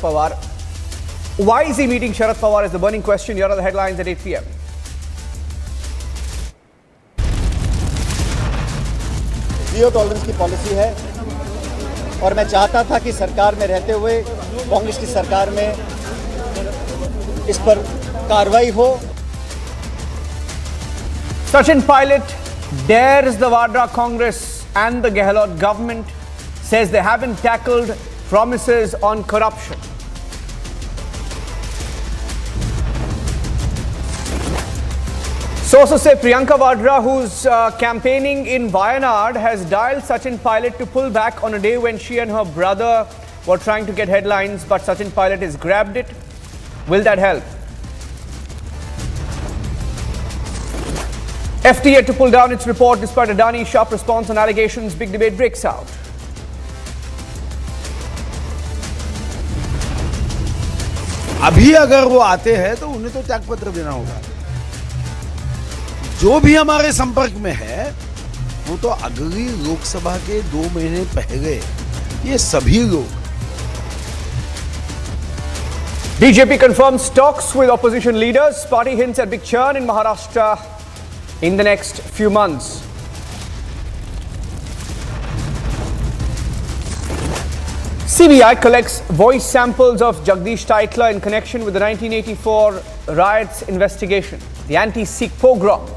Pawar. Why is he meeting Sharad Pawar is the burning question. Here are the headlines at 8 p.m. Zero tolerance की policy है और मैं चाहता था कि सरकार में रहते हुए कांग्रेस की सरकार में इस पर कार्रवाई हो। Sachin Pilot dares the Rajasthan Congress and the Gehlot government, says they haven't tackled promises on corruption. Sources say Priyanka Vadra, who's campaigning in Wayanad, has dialed Sachin Pilot to pull back on a day when she and her brother were trying to get headlines, but Sachin Pilot has grabbed it. Will that help? FTA to pull down its report despite Adani's sharp response on allegations. Big debate breaks out. अभी अगर वो आते हैं तो उन्हें तो त्यागपत्र देना होगा। जो भी हमारे संपर्क में है वो तो अगली लोकसभा के 2 महीने पहले ये सभी लोग। BJP confirms talks with opposition leaders. Party hints at big churn in Maharashtra in the next few months. CBI collects voice samples of Jagdish Taitla in connection with the 1984 riots investigation, the anti-Sikh pogrom.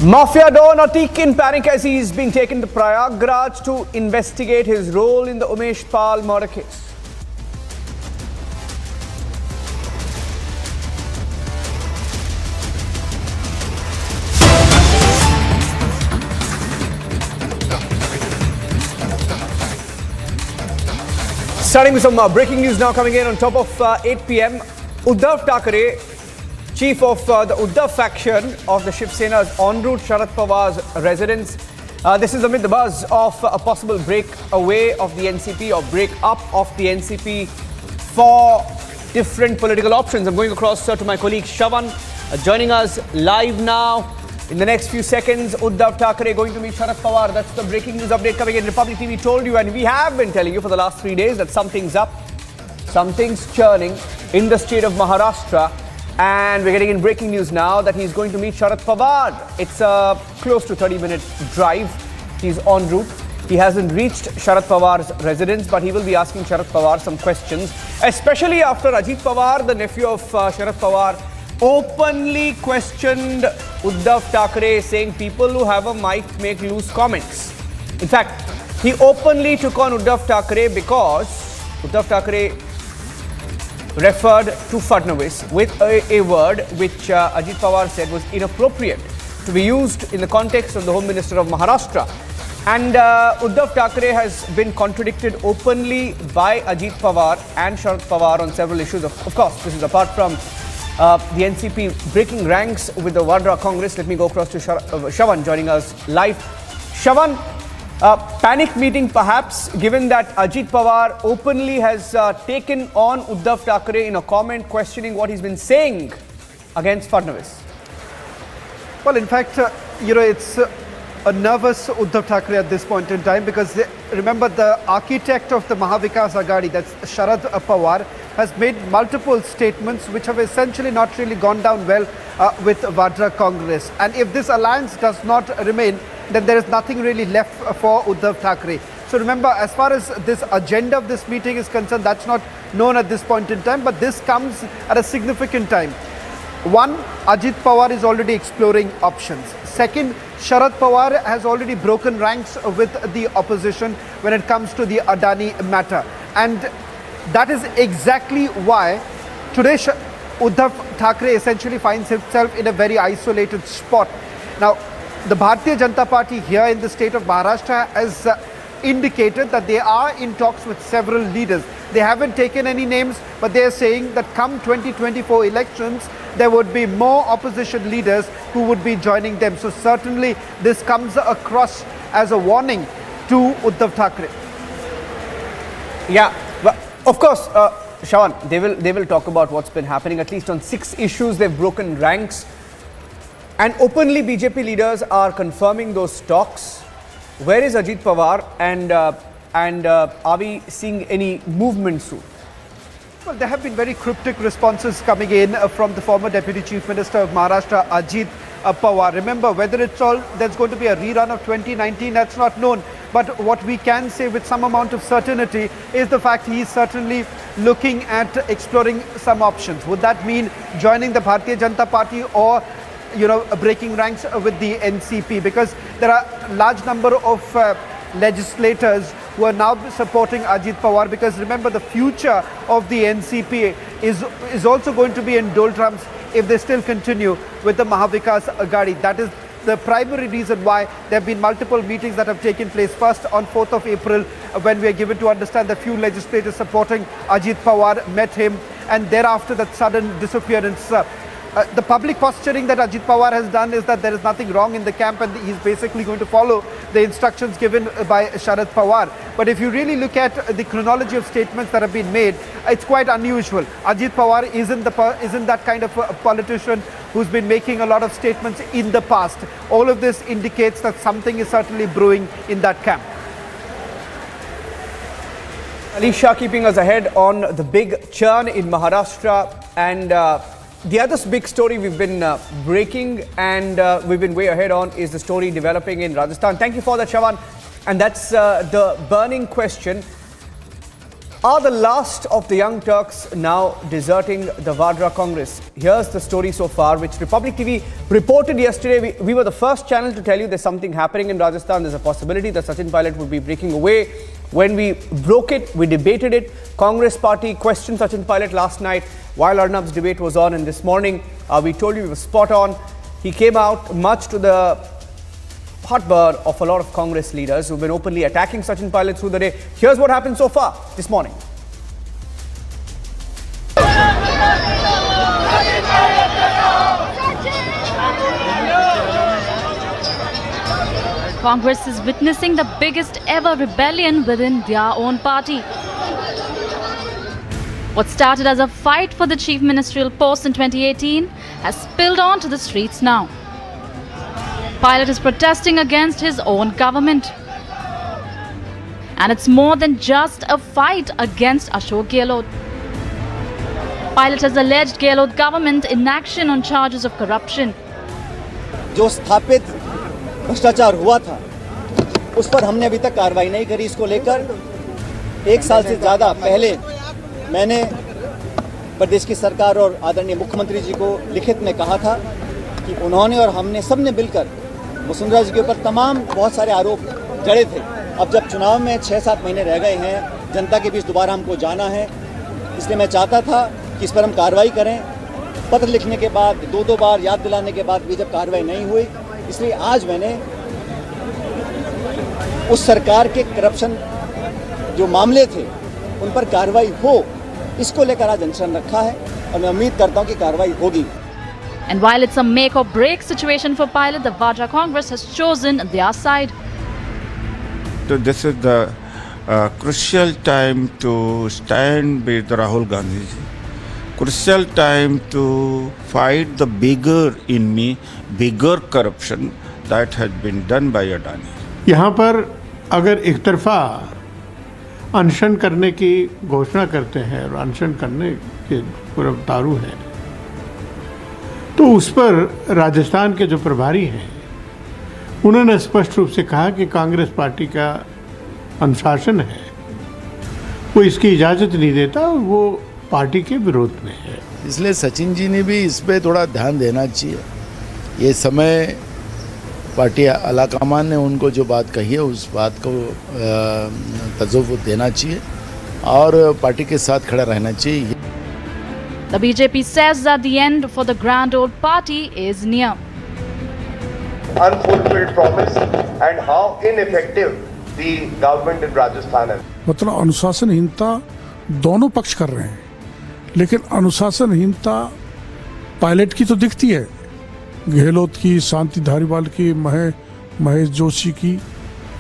Mafia Don Atik in panic as he is being taken to Prayagraj to investigate his role in the Umesh Pal murder case. Starting with some breaking news now coming in on top of 8 p.m. Uddhav Thackeray, chief of the Uddhav faction of the Shiv Sena, is en route Sharad Pawar's residence. This is amid the buzz of a possible breakaway of the NCP or break up of the NCP for different political options. I'm going across to my colleague Shravan, joining us live now. In the next few seconds, Uddhav Thackeray going to meet Sharad Pawar. That's the breaking news update coming in. Republic TV told you, and we have been telling you for the last 3 days, that something's up, something's churning in the state of Maharashtra. And we're getting in breaking news now that he's going to meet Sharad Pawar. It's a close to 30-minute drive. He's en route. He hasn't reached Sharad Pawar's residence, but he will be asking Sharad Pawar some questions, especially after Ajit Pawar, the nephew of Sharad Pawar, openly questioned Uddhav Thackeray, saying people who have a mic make loose comments. In fact, he openly took on Uddhav Thackeray because Uddhav Thackeray referred to Fadnavis with a word which Ajit Pawar said was inappropriate to be used in the context of the Home Minister of Maharashtra. And Uddhav Thackeray has been contradicted openly by Ajit Pawar and Sharad Pawar on several issues. Of course, this is apart from the NCP breaking ranks with the Rajasthan Congress. Let me go across to Shravan joining us live. Shravan, panic meeting perhaps, given that Ajit Pawar openly has taken on Uddhav Thackeray in a comment questioning what he's been saying against Fadnavis. Well, in fact, it's a nervous Uddhav Thackeray at this point in time, because remember, the architect of the Mahavikas Aghadi, that's Sharad Pawar, has made multiple statements which have essentially not really gone down well with Rajasthan Congress. And if this alliance does not remain, then there is nothing really left for Uddhav Thackeray. So remember, as far as this agenda of this meeting is concerned, that's not known at this point in time, but this comes at a significant time. One, Ajit Pawar is already exploring options. Second, Sharad Pawar has already broken ranks with the opposition when it comes to the Adani matter. And that is exactly why today Uddhav Thackeray essentially finds himself in a very isolated spot. Now, the Bharatiya Janata Party here in the state of Maharashtra has indicated that they are in talks with several leaders. They haven't taken any names, but they are saying that come 2024 elections, there would be more opposition leaders who would be joining them. So certainly this comes across as a warning to Uddhav Thackeray. Yeah, but of course, Shravan, they will talk about what's been happening. At least on 6 issues, they've broken ranks. And openly BJP leaders are confirming those talks. Where is Ajit Pawar, and are we seeing any movement soon? Well, there have been very cryptic responses coming in from the former Deputy Chief Minister of Maharashtra, Ajit Pawar. Remember, whether there's going to be a rerun of 2019, that's not known. But what we can say with some amount of certainty is the fact he is certainly looking at exploring some options. Would that mean joining the Bharatiya Janata Party or, breaking ranks with the NCP? Because there are a large number of legislators who are now supporting Ajit Pawar, because remember, the future of the NCP is also going to be in doldrums if they still continue with the Mahavikas Aghadi. That is the primary reason why there have been multiple meetings that have taken place. First, on 4th of April, when we are given to understand that few legislators supporting Ajit Pawar met him, and thereafter that sudden disappearance. The public posturing that Ajit Pawar has done is that there is nothing wrong in the camp and he's basically going to follow the instructions given by Sharad Pawar. But if you really look at the chronology of statements that have been made, it's quite unusual. Ajit Pawar isn't that kind of a politician who's been making a lot of statements in the past. All of this indicates that something is certainly brewing in that camp. Alisha keeping us ahead on the big churn in Maharashtra, and the other big story we've been breaking and we've been way ahead on is the story developing in Rajasthan. Thank you for that, Shawan. And that's the burning question. Are the last of the young Turks now deserting the Rajasthan Congress? Here's the story so far, which Republic TV reported yesterday. We were the first channel to tell you there's something happening in Rajasthan. There's a possibility that Sachin Pilot would be breaking away. When we broke it, we debated it. Congress party questioned Sachin Pilot last night while Arnab's debate was on, and this morning we told you we were spot on. He came out much to the heartburn of a lot of Congress leaders who've been openly attacking Sachin Pilot through the day. Here's what happened so far this morning. Congress is witnessing the biggest ever rebellion within their own party. What started as a fight for the chief ministerial post in 2018 has spilled on to the streets now. Pilot is protesting against his own government. And it's more than just a fight against Ashok Gehlot. Pilot has alleged Gehlot government inaction on charges of corruption. जो स्थापित भ्रष्टाचार हुआ था उस पर हमने अभी तक कार्रवाई नहीं करी। इसको लेकर 1 साल से ज़्यादा पहले मैंने प्रदेश की सरकार और आदरणीय मुख्यमंत्री जी को लिखित में कहा था कि उन्होंने और हमने सबने मिलकर वसुंधरा जी के ऊपर तमाम बहुत सारे आरोप जड़े थे। अब जब चुनाव में 6-7 महीने रह गए हैं, जनता के बीच दोबारा हमको जाना है, इसलिए मैं चाहता था कि इस पर हम कार्रवाई करें। पत्र लिखने के बाद 2 बार याद दिलाने के बाद भी जब कार्रवाई नहीं हुई, इसलिए आज मैंने उस सरकार के करप्शन जो मामले थे उन पर कार्रवाई हो, इसको लेकर आज अनशन रखा है और मैं उम्मीद करता हूं कि कार्रवाई होगी। And while it's a make or break situation for Pilot, the Rajasthan Congress has chosen their side. So this is the crucial time to stand with Rahul Gandhi ji. Crucial time to fight the bigger enemy, bigger corruption that has been done by Adani. यहाँ पर अगर एक तरफा अनशन करने की घोषणा करते हैं और अनशन करने के पूरा उतारू है, तो उस पर राजस्थान के जो प्रभारी हैं उन्होंने स्पष्ट रूप से कहा कि कांग्रेस पार्टी का अनुशासन है, वो इसकी इजाज़त नहीं देता और वो पार्टी के विरोध में है। इसलिए सचिन जी ने भी इस पे थोड़ा ध्यान देना चाहिए। ये समय पार्टी आलाकमान ने उनको जो बात कही है उस बात को तजुर्बा देना चाहिए और पार्टी के साथ खड़ा रहना चाहिए। The BJP says that the end for the grand old party is near. Unfulfilled promise and how ineffective the government in Rajasthan is. मतलब अनुशासनहीनता दोनों पक्ष कर रहे हैं, लेकिन अनुशासनहीनता पायलट की तो दिखती है, गहलोत की, शांति धारीवाल की, महेश जोशी की,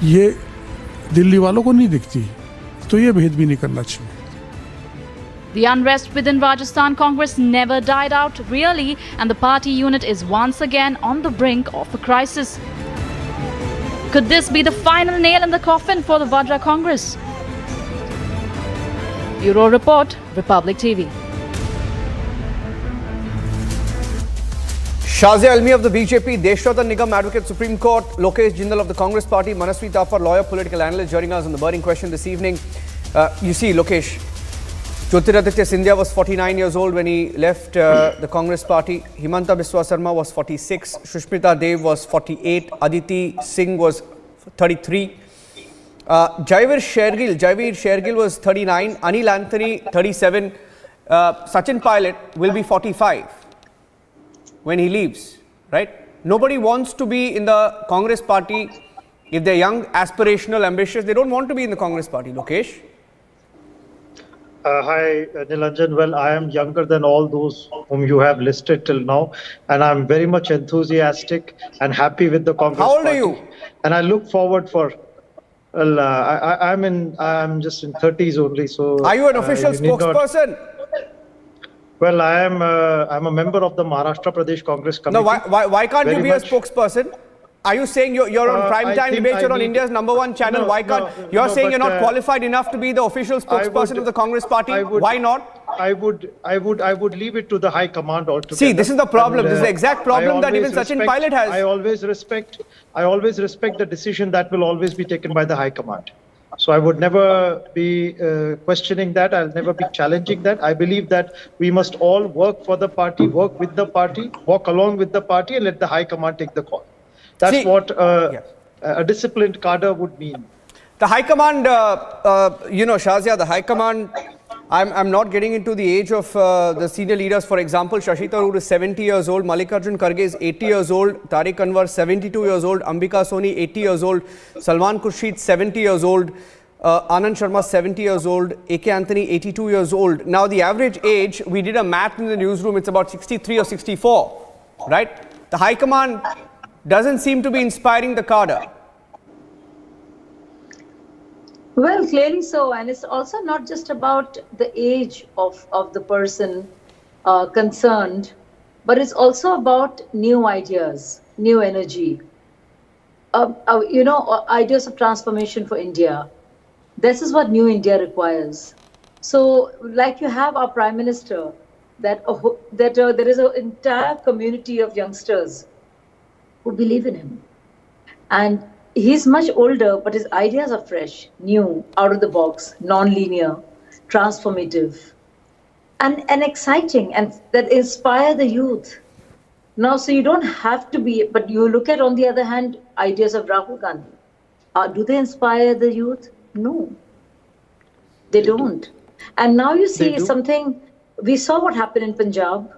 ये दिल्ली वालों को नहीं दिखती, तो ये भेद भी नहीं करना चाहिए। The unrest within Rajasthan Congress never died out really, and the party unit is once again on the brink of a crisis. Could this be the final nail in the coffin for the Rajasthan Congress? Bureau Report, Republic TV. Shazia Almi of the BJP, Deshratan Nigam Advocate Supreme Court, Lokesh Jindal of the Congress Party, Manasvi Thapar, lawyer, political analyst, joining us on the burning question this evening. You see, Lokesh, Jyotiraditya Scindia was 49 years old when he left the Congress Party. Himanta Biswa Sarma was 46. Shushmita Dev was 48. Aditi Singh was 33. Jaivir Shergill was 39. Anil Anthony, 37. Sachin Pilot will be 45 when he leaves, right? Nobody wants to be in the Congress Party. If they're young, aspirational, ambitious, they don't want to be in the Congress Party. Lokesh? Hi, Nilanjan. Well, I am younger than all those whom you have listed till now, and I'm very much enthusiastic and happy with the Congress How old Party. are you? And I look forward for. Well, I'm just in 30s only. So. Are you an official you need not- spokesperson? Well, I'm a member of the Maharashtra Pradesh Congress Committee. No, why can't you Very be much. a spokesperson? Are you saying you're on prime I time think debate, I you're on need- India's #1 channel? No, Why can't no, you're no, saying you're but, not qualified enough to be the official spokesperson of the Congress Party? Why not? I would leave it to the High Command altogether. See, this is the problem. This is the exact problem that even Sachin Pilot has. I always respect the decision that will always be taken by the High Command. So I would never be questioning that. I'll never be challenging that. I believe that we must all work for the party, work with the party, walk along with the party, and let the High Command take the call. That's See, what a disciplined cadre would mean. The High Command, Shazia, the High Command, I'm not getting into the age of the senior leaders. For example, Shashi Tharoor is 70 years old, Mallikarjun Kharge is 80 years old, Tariq Anwar 72 years old, Ambika Soni 80 years old, Salman Khurshid 70 years old, Anand Sharma 70 years old, AK Anthony 82 years old. Now the average age, we did a math in the newsroom, it's about 63 or 64, right? The High Command doesn't seem to be inspiring the cadre. Well, clearly so. And it's also not just about the age of the person concerned, but it's also about new ideas, new energy, ideas of transformation for India. This is what new India requires. So, like you have our Prime Minister, that there is an entire community of youngsters who believe in him. And he's much older, but his ideas are fresh, new, out of the box, non-linear, transformative, and exciting, and that inspire the youth. Now, so you don't have to be, but you look at, on the other hand, ideas of Rahul Gandhi. Do they inspire the youth? No, they don't. And now you see something, we saw what happened in Punjab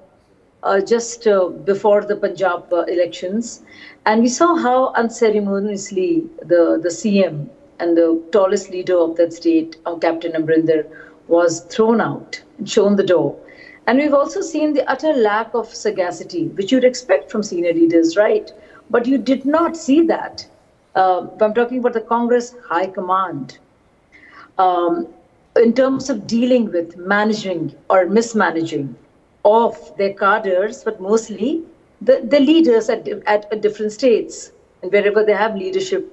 just before the Punjab elections. And we saw how unceremoniously the CM and the tallest leader of that state, Captain Amrinder, was thrown out and shown the door. And we've also seen the utter lack of sagacity, which you'd expect from senior leaders, right? But you did not see that. I'm talking about the Congress High Command. In terms of dealing with managing or mismanaging of their cadres, but mostly the leaders at different states and wherever they have leadership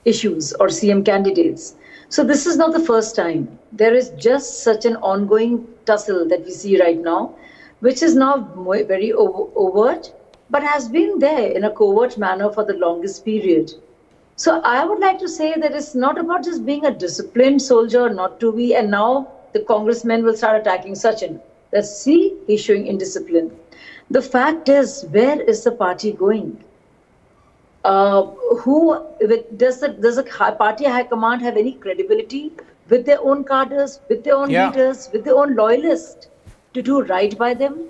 issues or CM candidates. So this is not the first time. There is just such an ongoing tussle that we see right now, which is now very overt, but has been there in a covert manner for the longest period. So I would like to say that it's not about just being a disciplined soldier, not to be, and now the congressmen will start attacking Sachin. Let's see, he's showing indiscipline. The fact is, where is the party going? Does the party high command have any credibility with their own cadres, with their own leaders, with their own loyalists to do right by them?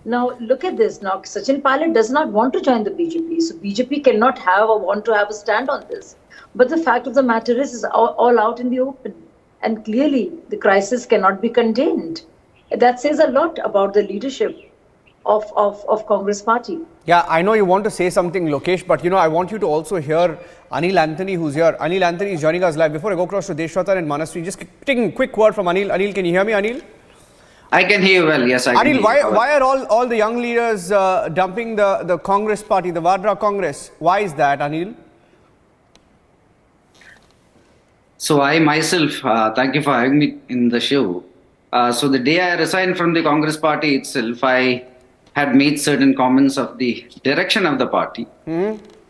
Now, look at this. Now, Sachin Pilot does not want to join the BJP. So BJP cannot have or want to have a stand on this. But the fact of the matter is, it's all out in the open. And clearly, the crisis cannot be contained. That says a lot about the leadership of Congress Party. Yeah, I know you want to say something, Lokesh, but I want you to also hear Anil Anthony, who's here. Anil Anthony is joining us live. Before I go across to Deshratan and Manasvi, just taking a quick word from Anil. Anil, can you hear me, Anil? I can hear you well, yes. I can Anil, hear you. why are all the young leaders dumping the Congress Party, the Rajasthan Congress? Why is that, Anil? So I myself, thank you for having me in the show. So the day I resigned from the Congress party itself, I had made certain comments of the direction of the party.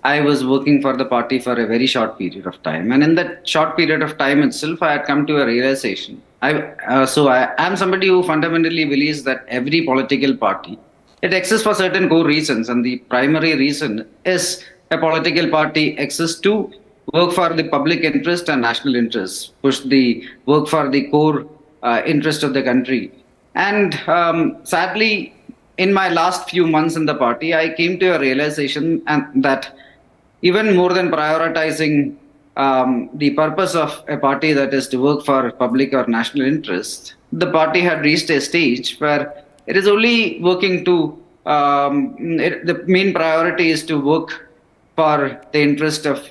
I was working for the party for a very short period of time, and in that short period of time itself, I had come to a realization. I am somebody who fundamentally believes that every political party, it exists for certain core reasons, and the primary reason is a political party exists to work for the public interest and national interest, work for the core interest of the country. And sadly, in my last few months in the party, I came to a realization that even more than prioritizing the purpose of a party, that is to work for public or national interest, the party had reached a stage where it is only working to, the main priority is to work for the interest of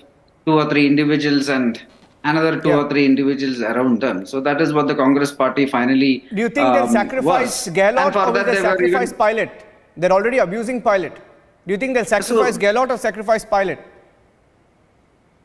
2 or 3 individuals and another 2 or 3 individuals around them. So that is what the Congress party finally Do you think they'll sacrifice Gehlot or will they sacrifice Pilot? They're already abusing Pilot. Do you think they'll sacrifice Gehlot or sacrifice Pilot?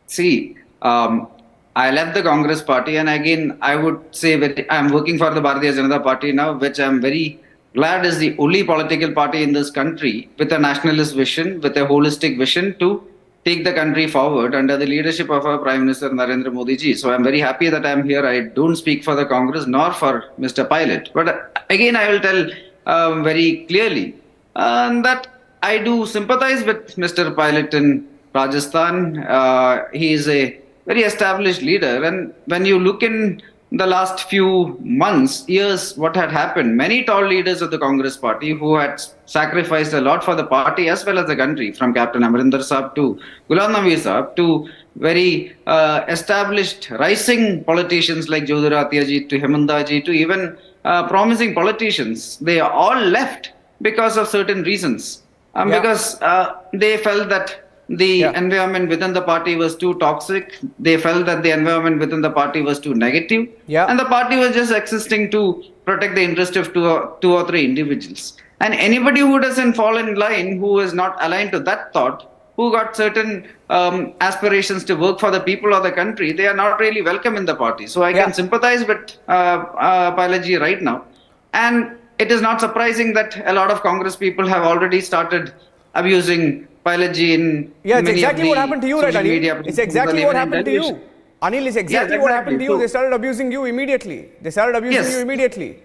See, I left the Congress party, and again, I would say I'm working for the Bharatiya Janata Party now, which I'm very glad is the only political party in this country with a nationalist vision, with a holistic vision to take the country forward under the leadership of our Prime Minister Narendra Modi ji. So I'm very happy that I'm here. I don't speak for the Congress nor for Mr. Pilot. But again, I will tell very clearly that I do sympathize with Mr. Pilot in Rajasthan. He is a very established leader. And when you look in the last few months, years, what had happened, many tall leaders of the Congress party who had sacrificed a lot for the party as well as the country, from Captain Amarinder Saab to Ghulam Nabi Saab to very established rising politicians like Jyotiradittya ji to Hemanta ji to even promising politicians, they all left because of certain reasons. Because they felt that the environment within the party was too toxic. They felt that the environment within the party was too negative. And the party was just existing to protect the interest of 2 or 3 individuals. And anybody who doesn't fall in line, who is not aligned to that thought, who got certain aspirations to work for the people of the country, they are not really welcome in the party. So I can sympathize with Pilotji right now. And it is not surprising that a lot of Congress people have already started abusing Pilotji in it's exactly what happened to you, right, Anil? It's exactly what happened to you. Anil, it's exactly what happened to you. They started abusing you immediately.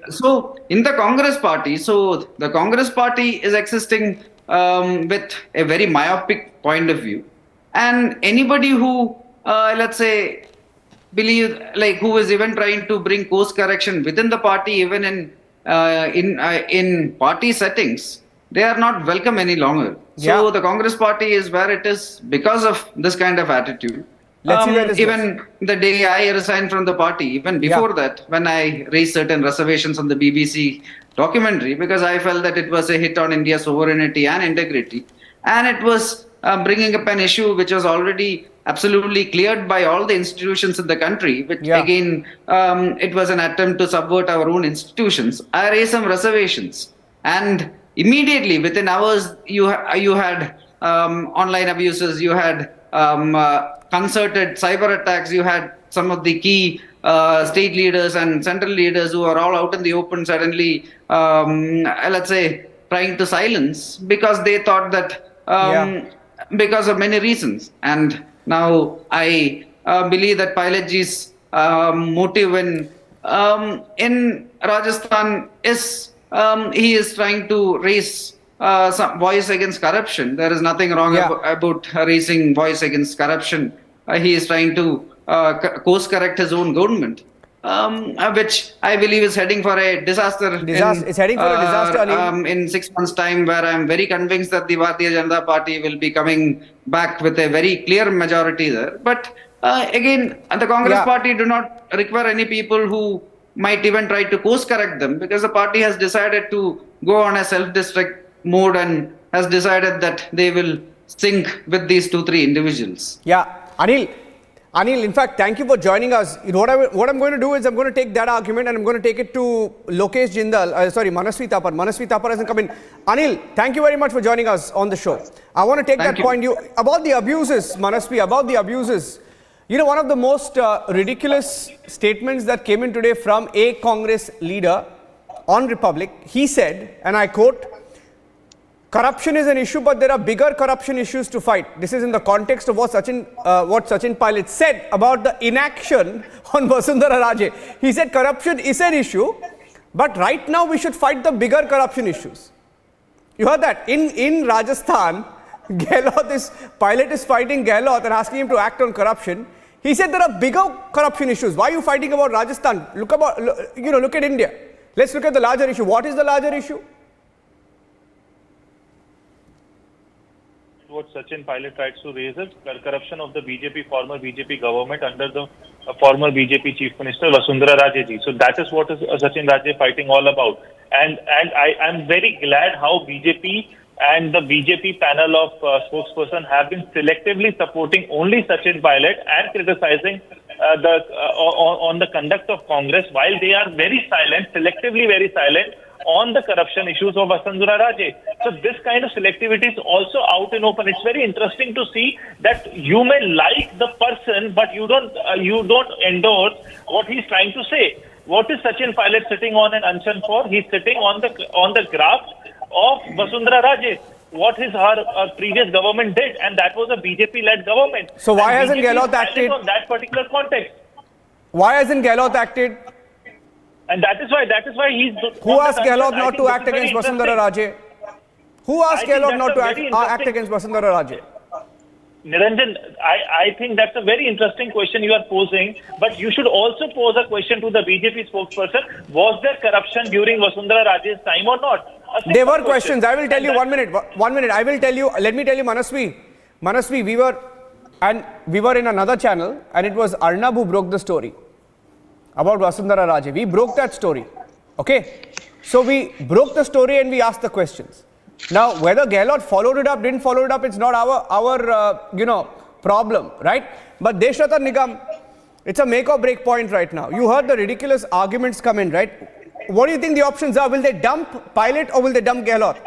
So in the Congress party, the Congress party is existing with a very myopic point of view. And anybody who, let's say, who is even trying to bring course correction within the party, even in party settings, they are not welcome any longer. So the Congress party is where it is because of this kind of attitude. Even the day I resigned from the party, even before that, when I raised certain reservations on the BBC documentary, because I felt that it was a hit on India's sovereignty and integrity, and it was bringing up an issue which was already absolutely cleared by all the institutions in the country, which again, it was an attempt to subvert our own institutions. I raised some reservations, and immediately within hours, you had online abuses, you had concerted cyber attacks, you had some of the key state leaders and central leaders who are all out in the open suddenly, let's say, trying to silence because they thought that because of many reasons. And now I believe that Pilotji's motive in Rajasthan is he is trying to raise some voice against corruption. There is nothing wrong about raising voice against corruption. He is trying to course correct his own government, which I believe is heading for a disaster. It's heading for a disaster, in 6 months' time, where I am very convinced that the Bharatiya Janata Party will be coming back with a very clear majority there. But again, the Congress party do not require any people who might even try to course correct them, because the party has decided to go on a self-destruct mode and has decided that they will sync with these 2-3 individuals. Anil, in fact, thank you for joining us. What I'm going to do is I'm going to take that argument and I'm going to take it to Lokesh Jindal, Manasvi Thapar. Manasvi Thapar hasn't come in. Anil, thank you very much for joining us on the show. I want to take that point about the abuses, Manasvi, about the abuses. You know, one of the most ridiculous statements that came in today from a Congress leader on Republic, he said, and I quote, corruption is an issue, but there are bigger corruption issues to fight. This is in the context of what Sachin Pilot said about the inaction on Vasundhara Raje. He said corruption is an issue, but right now we should fight the bigger corruption issues. You heard that? In Rajasthan, Pilot is fighting Gehlot and asking him to act on corruption. He said there are bigger corruption issues. Why are you fighting about Rajasthan? Look at India. Let's look at the larger issue. What is the larger issue? What Sachin Pilot tries to raise is corruption of the former BJP government under the former BJP Chief Minister Vasundhara Raje ji. So that is what is Sachin Raje fighting all about. And I am very glad how BJP and the BJP panel of spokesperson have been selectively supporting only Sachin Pilot and criticizing on the conduct of Congress, while they are very silent, selectively very silent, on the corruption issues of Vasundhara Raje. So this kind of selectivity is also out in open. It's very interesting to see that you may like the person, but you don't endorse what he's trying to say. What is Sachin Pilot sitting on an unshan for? He's sitting on the graft of Vasundhara Raje. What her previous government did, and that was a BJP-led government. So why hasn't Gehlot acted on that particular context? Why hasn't Gehlot acted? And that is why he's... Who asked Gehlot not to act against Vasundhara Raje? Who asked Gehlot not to act against Vasundhara Raje? Niranjan, I think that's a very interesting question you are posing, but you should also pose a question to the BJP spokesperson. Was there corruption during Vasundhara Raje's time or not? There were questions. I will tell you 1 minute. 1 minute. I will tell you. Let me tell you, Manasvi, we were in another channel, and it was Arnab who broke the story about Vasundhara Raje. We broke that story. Okay? So we broke the story and we asked the questions. Now, whether Gehlot followed it up, didn't follow it up, it's not our problem, right? But Deshratan Nigam, it's a make or break point right now. You heard the ridiculous arguments come in, right? What do you think the options are? Will they dump Pilot or will they dump Gehlot?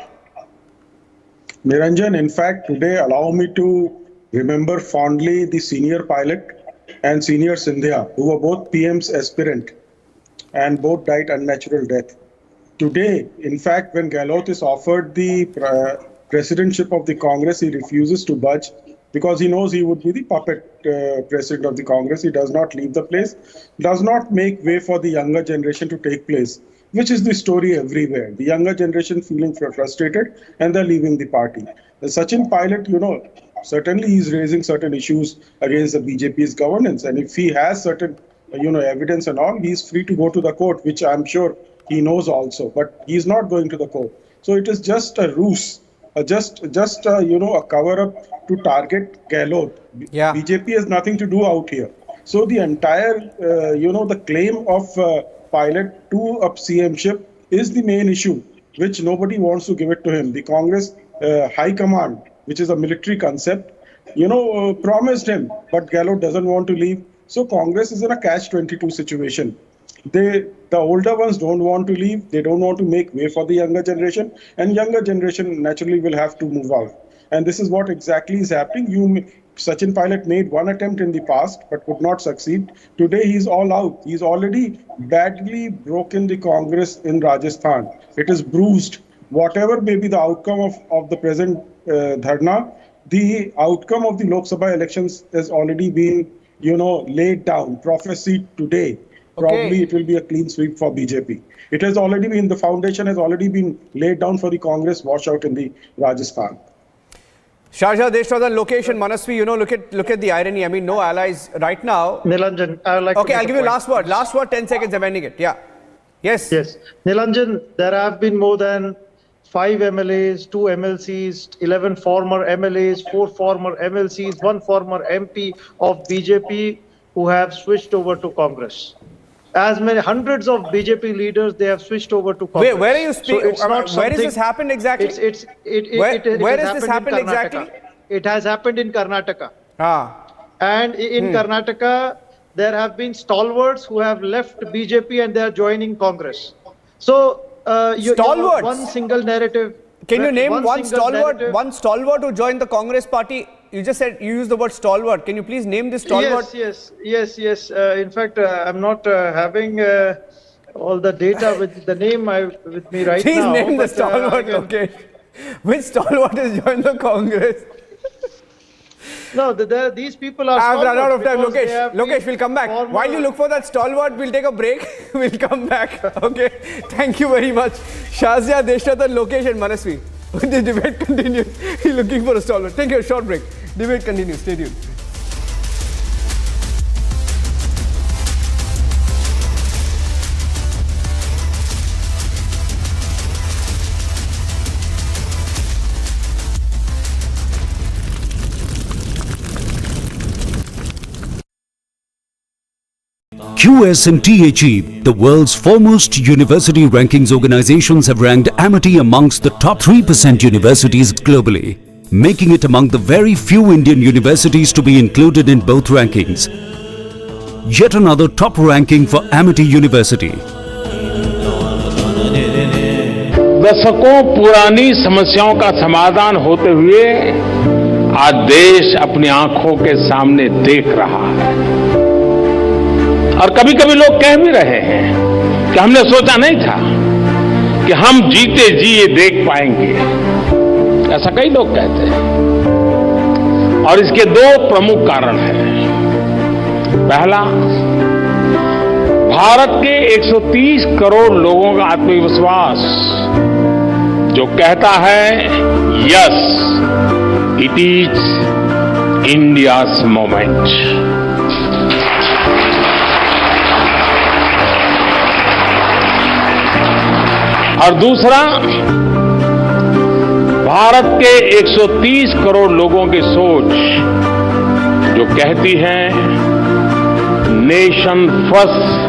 Niranjan, in fact, today allow me to remember fondly the senior Pilot and senior Sindhya, who were both PM's aspirant and both died unnatural death. Today, in fact, when Gehlot is offered the presidentship of the Congress, he refuses to budge because he knows he would be the puppet president of the Congress. He does not leave the place, does not make way for the younger generation to take place, which is the story everywhere. The younger generation feeling frustrated and they're leaving the party. The Sachin Pilot, certainly he's raising certain issues against the BJP's governance. And if he has certain, evidence and all, he's free to go to the court, which I'm sure he knows also, but he's not going to the court. So it is just a ruse, just a cover-up to target Gehlot. Yeah. BJP has nothing to do out here. So the entire, the claim of Pilot to up CMship is the main issue, which nobody wants to give it to him. The Congress High Command, which is a military concept, promised him, but Gehlot doesn't want to leave. So Congress is in a catch-22 situation. The older ones don't want to leave. They don't want to make way for the younger generation, and younger generation naturally will have to move out. And this is what exactly is happening. Sachin Pilot made one attempt in the past, but could not succeed. Today he's all out. He's already badly broken the Congress in Rajasthan. It is bruised. Whatever may be the outcome of the present dharna, the outcome of the Lok Sabha elections has already been, laid down, prophesied today. Probably it will be a clean sweep for BJP. It has already been, the foundation has already been laid down for the Congress washout in the Rajasthan. Sharjah, Deshratan, location, Manasvi, look at the irony. I mean, no allies right now. Nilanjan, I would like to Okay, I'll give you last word. Last word, 10 seconds, I'm ending it. Yeah. Yes. Yes. Nilanjan, there have been more than 5 MLAs, 2 MLCs, 11 former MLAs, 4 former MLCs, 1 former MP of BJP who have switched over to Congress. As many hundreds of BJP leaders, they have switched over to Congress. Where are you speaking? So where has this happened exactly? Where has this happened exactly? It has happened in Karnataka. And in Karnataka, there have been stalwarts who have left BJP and they are joining Congress. So, stalwarts? One single narrative. Can you name one stalwart who joined the Congress party You just said you used the word stalwart. Can you please name this stalwart? Yes. In fact, I'm not having all the data with the name with me right Please now. name the but, stalwart, Lokesh. Which stalwart has joined the Congress? No, these people are. I've run out of time, because they Lokesh. have Lokesh, been we'll come back. former- While you look for that stalwart, we'll take a break. We'll come back. Okay. Thank you very much. Shazia, Deshnatan, Lokesh and Manasvi. The debate continues. He's looking for a stalwart. Take a short break. Debate continues. Stay tuned. QS&THE, the world's foremost university rankings organizations, have ranked Amity amongst the top 3% universities globally, making it among the very few Indian universities to be included in both rankings. Yet another top ranking for Amity University. दशकों पुरानी समस्याओं का समाधान होते हुए आज देश अपनी आंखों के सामने देख रहा है। और कभी कभी लोग कह भी रहे हैं कि हमने सोचा नहीं था कि हम जीते जी ये देख पाएंगे। ऐसा कई लोग कहते हैं और इसके दो प्रमुख कारण हैं। पहला, भारत के 130 करोड़ लोगों का आत्मविश्वास जो कहता है yes, it is India's moment. और दूसरा, भारत के 130 करोड़ लोगों की सोच जो कहती है nation first.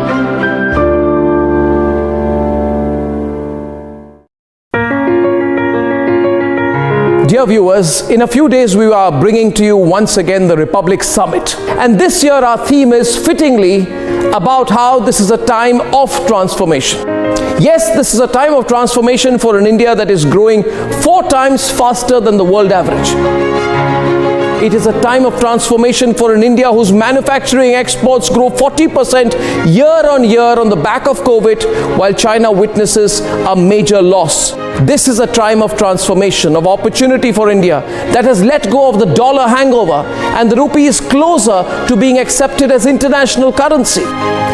Dear viewers, in a few days we are bringing to you once again the Republic Summit. And this year our theme is fittingly about how this is a time of transformation. Yes, this is a time of transformation for an India that is growing 4 times faster than the world average. It is a time of transformation for an India whose manufacturing exports grow 40% year on year on the back of COVID, while China witnesses a major loss. This is a time of transformation, of opportunity for India that has let go of the dollar hangover, and the rupee is closer to being accepted as international currency.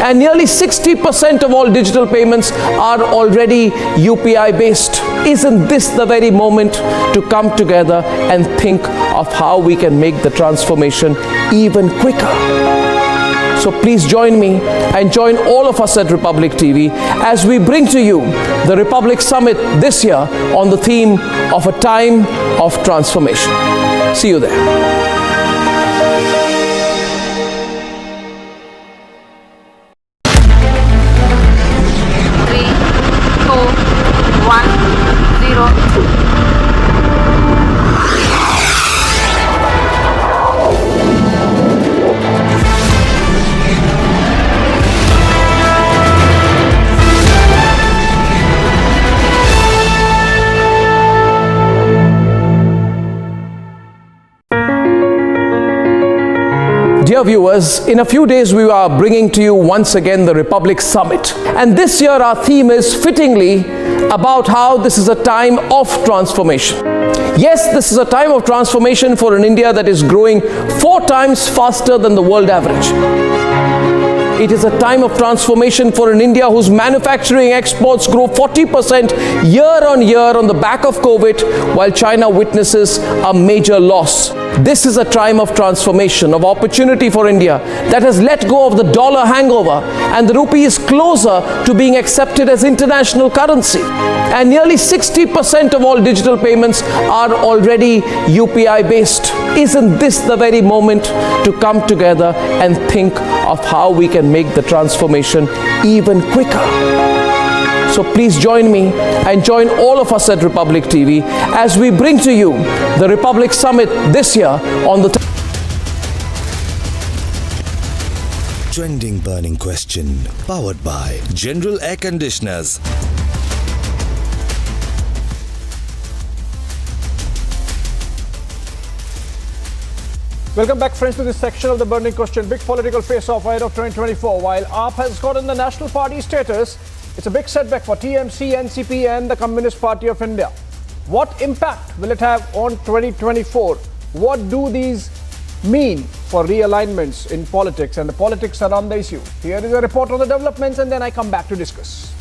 And nearly 60% of all digital payments are already UPI based. Isn't this the very moment to come together and think of how we can make the transformation even quicker? So please join me and join all of us at Republic TV as we bring to you the Republic Summit this year on the theme of a time of transformation. See you there. Dear viewers, in a few days we are bringing to you once again the Republic Summit. And this year our theme is fittingly about how this is a time of transformation. Yes, this is a time of transformation for an India that is growing 4 times faster than the world average. It is a time of transformation for an India whose manufacturing exports grow 40% year on year on the back of COVID, while China witnesses a major loss. This is a time of transformation, of opportunity for India that has let go of the dollar hangover, and the rupee is closer to being accepted as international currency. And nearly 60% of all digital payments are already UPI based. Isn't this the very moment to come together and think of how we can make the transformation even quicker? So please join me and join all of us at Republic TV as we bring to you the Republic Summit this year on the Trending burning question, powered by General Air Conditioners. Welcome back, friends, to this section of the burning question. Big political face-off ahead of 2024. While AAP has gotten the national party status, it's a big setback for TMC, NCP and the Communist Party of India. What impact will it have on 2024? What do these mean for realignments in politics and the politics around the issue? Here is a report on the developments and then I come back to discuss.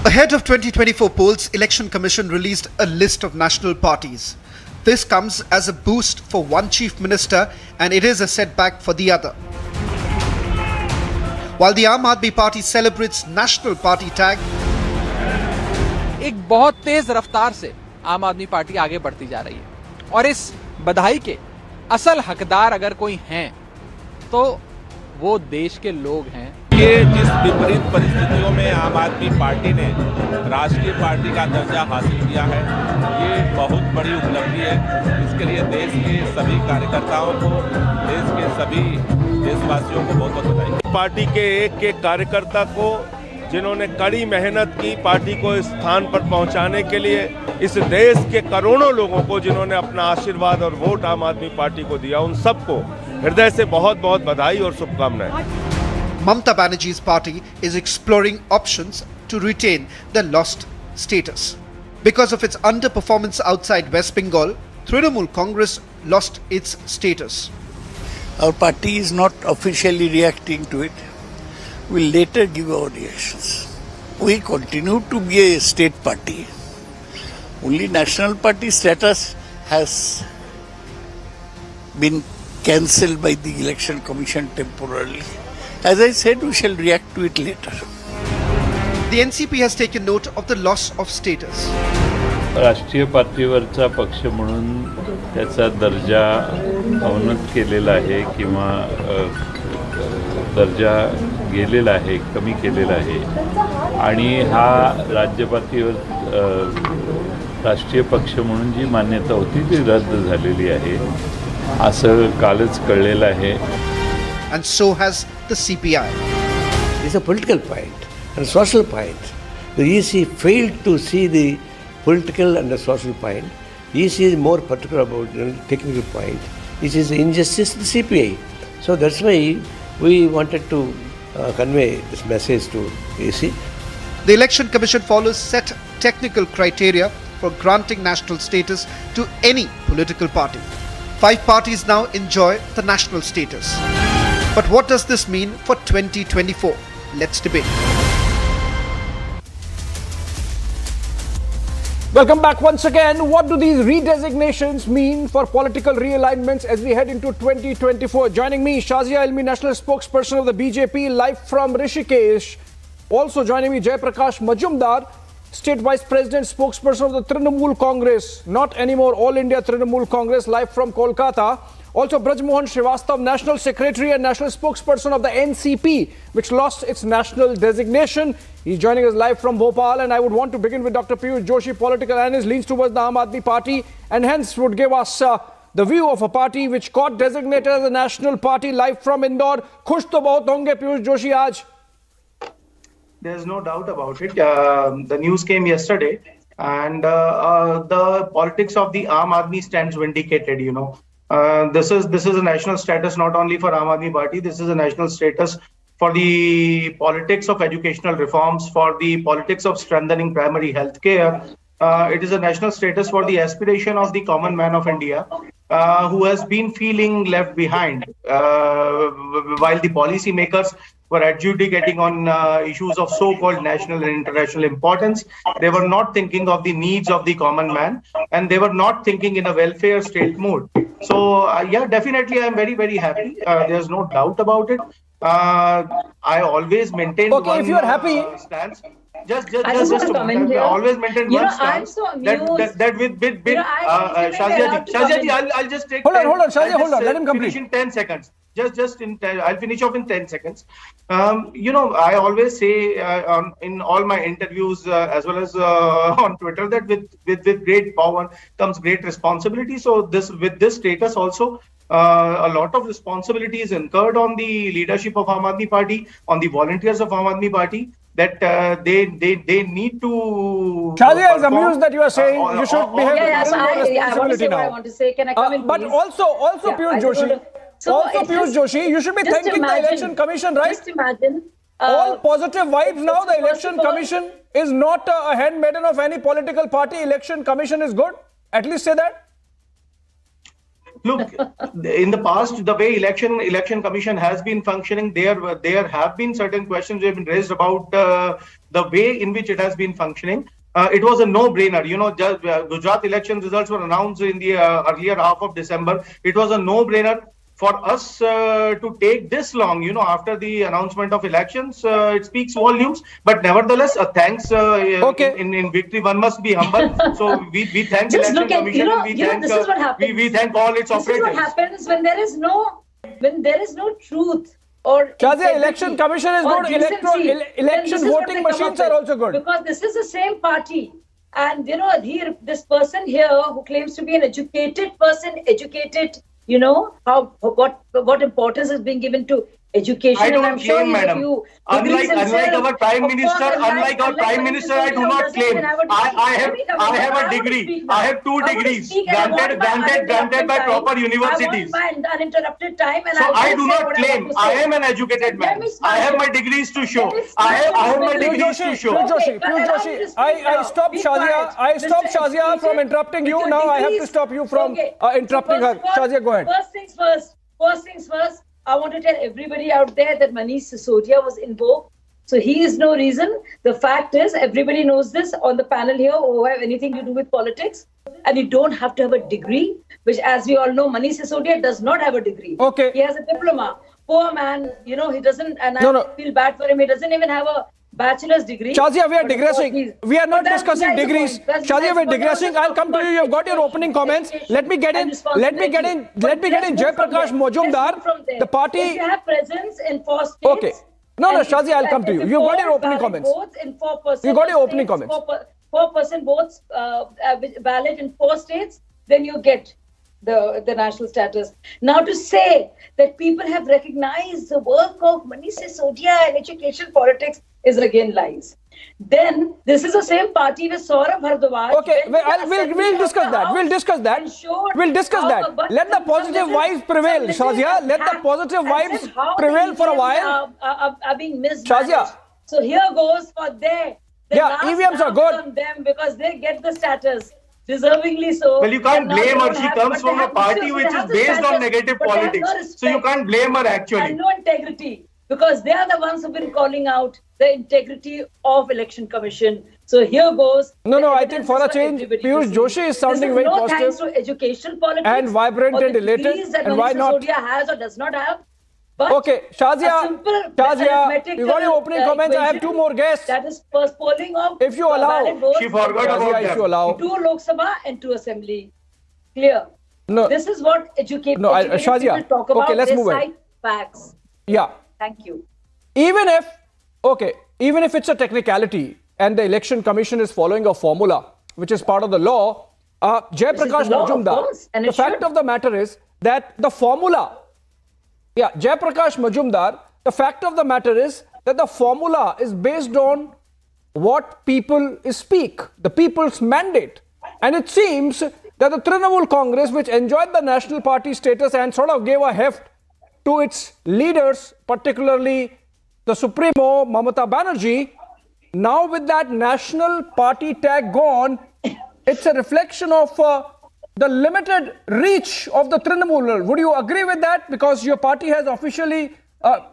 Ahead of 2024 polls, Election Commission released a list of national parties. This comes as a boost for one chief minister and it is a setback for the other. While the Aam Aadmi Party celebrates national party tag, एक बहुत तेज रफ्तार से आम आदमी party आगे बढ़ती जा रही है और इस बधाई के असल हकदार अगर कोई हैं तो वो देश के लोग हैं। ये जिस विपरीत परिस्थितियों में आम आदमी पार्टी ने राष्ट्रीय पार्टी का दर्जा हासिल किया है, ये बहुत बड़ी उपलब्धि है। इसके लिए देश के सभी कार्यकर्ताओं को, देश के सभी देशवासियों को बहुत बहुत बधाई। पार्टी के एक कार्यकर्ता को जिन्होंने कड़ी मेहनत की पार्टी को इस स्थान पर पहुंचाने के लिए, इस देश के करोड़ों लोगों को जिन्होंने अपना आशीर्वाद और वोट आम आदमी पार्टी को दिया, उन सबको हृदय से बहुत बहुत बधाई और शुभकामनाएं। Mamata Banerjee's party is exploring options to retain the lost status. Because of its underperformance outside West Bengal, Trinamool Congress lost its status. Our party is not officially reacting to it. We'll later give our reactions. We continue to be a state party. Only national party status has been cancelled by the Election Commission temporarily. As I said, we shall react to it later. The NCP has taken note of the loss of status. राष्ट्रीय पातळीवरचा पक्ष म्हणून त्याचा दर्जा अवनत केलेला आहे किंवा दर्जा गेलेला आहे, कमी केलेला आहे आणि हा राज्य पातळीवर राष्ट्रीय पक्ष म्हणून जी मान्यता होती ती रद्द झालेली आहे असं कालच कळलेलं आहे. And so has the CPI. It's a political point and social point. The EC failed to see the political and the social point. EC is more particular about the technical point. This is injustice to the CPI. So that's why we wanted to convey this message to EC. The Election Commission follows set technical criteria for granting national status to any political party. 5 parties now enjoy the national status. But what does this mean for 2024? Let's debate. Welcome back once again. What do these redesignations mean for political realignments as we head into 2024? Joining me, Shazia Ilmi, national spokesperson of the BJP, live from Rishikesh. Also joining me, Jaiprakash Majumdar, state vice president, spokesperson of the Trinamool Congress, not anymore All India Trinamool Congress, live from Kolkata. Also, Braj Mohan Srivastav, National Secretary and National Spokesperson of the NCP, which lost its national designation. He's joining us live from Bhopal, and I would want to begin with Dr. Piyush Joshi, political analyst, leans towards the Aam Aadmi Party, and hence would give us the view of a party which got designated as a national party, live from Indore. Khush to bahut honge Piyush Joshi aaj. There's no doubt about it. The news came yesterday, and the politics of the Aam Aadmi stands vindicated, you know. This is a national status not only for Aam Aadmi Party. This is a national status for the politics of educational reforms, for the politics of strengthening primary health care. It is a national status for the aspiration of the common man of India, who has been feeling left behind while the policy makers were adjudicating on issues of so-called national and international importance. They were not thinking of the needs of the common man, and they were not thinking in a welfare state mood. So, yeah, definitely I'm very, very happy. There's no doubt about it. I always maintain okay, if you're happy, stance. Just a moment. I always maintain one stance. That with Shazia ji, I'll just take. Hold on, Shazia, hold on. Let him complete. Finish in 10 seconds. I'll finish off in 10 seconds. You know, I always say in all my interviews as well as on Twitter that with great power comes great responsibility. So with this status also, a lot of responsibility is incurred on the leadership of Aam Aadmi Party, on the volunteers of Aam Aadmi Party. that they need to. Shazia is amused that you are saying you should behave with I want to responsibility say what I now. want to say. Can I come in, But please? also Yeah, Piyush I just Joshi, want to- So Piyush Joshi, you should be just thanking the imagine- Election Commission, right? Just imagine. All positive vibes now. The first Election of all- Commission is not a handmaiden of any political party. Election Commission is good. At least say that. Look, in the past, the way election commission has been functioning, there have been certain questions have been raised about the way in which it has been functioning. It was a no-brainer. You know, Gujarat election results were announced in the earlier half of December. It was a no-brainer for us to take this long. You know, after the announcement of elections, it speaks volumes. But nevertheless, thanks. In victory, one must be humble. So we thank Just election look at, commission and we thank this is what happens. we thank all its This operators. is what happens when there is no truth or Shazia, integrity Election Commission is or good. decency, then Election this is what voting they come machines up are with. also good. Because this is the same party. And, you know, this person here who claims to be an educated person, you know, what importance is being given to education. I and don't I'm sure claim, madam. Unlike our Prime Minister, I do not claim. I have a degree. I have 2 degrees granted by proper universities. I want my uninterrupted time. And So I do not claim. I am an educated man. I have my degrees to show. I have my degrees to show. Piyush Joshi, I stopped Shazia. I stopped Shazia from interrupting you. Now I have to stop you from interrupting her. Shazia, go ahead. First things first. I want to tell everybody out there that Manish Sisodia was invoked. So he is no reason. The fact is, everybody knows this on the panel here who have anything to do with politics. And you don't have to have a degree, which, as we all know, Manish Sisodia does not have a degree. Okay. He has a diploma. Poor man, you know, he doesn't, and I feel bad for him. He doesn't even have a bachelor's degree. Shazia, we are digressing. We are not discussing degrees. Shazia, we are digressing. I'll come to you. You've got your opening comments. Let me get in Jaiprakash Majumdar. The party. If you have presence in 4 states. Okay. No, Shazia, I'll come to you. You've got your opening comments. In 4%. You got your opening comments. 4% votes valid in 4 states, then you get the national status. Now to say that people have recognized the work of Manish Sisodia in education politics is again lies. Then this is the same party with Saurabh Bhardwaj. Okay, we'll discuss that. We'll discuss that. Let the positive vibes prevail, Shazia. Let the positive vibes prevail for a while. Are being mismanaged. Shazia. So here goes for their EVMs are good on them because they get the status. Deservingly so. Well, you can't blame her. She comes from a party which is based on negative politics. So you can't blame her actually. And no integrity. Because they are the ones who've been calling out the integrity of Election Commission. So here goes. No, I think for a change, Piyush Joshi is sounding very positive. Thanks to education politics. And vibrant and elated. And why not? Sisodia has or does not have. But okay, Shazia, you got your opening comments. I have 2 more guests. That is first polling of if you allow. She forgot about that. If you allow. 2 Lok Sabha and 2 Assembly. Clear. No. This is what educated Shazia. people talk about. Okay, let's move on. Facts. Yeah. Thank you. Even if it's a technicality and the Election Commission is following a formula, which is part of the law, Jaiprakash Majumdar, the fact of the matter is that the formula, Jaiprakash Majumdar, the fact of the matter is that the formula is based on what people speak, the people's mandate. And it seems that the Trinamool Congress, which enjoyed the national party status and sort of gave a heft to its leaders, particularly the Supremo, Mamata Banerjee, now with that national party tag gone, it's a reflection of the limited reach of the Trinamool. Would you agree with that? Because your party has officially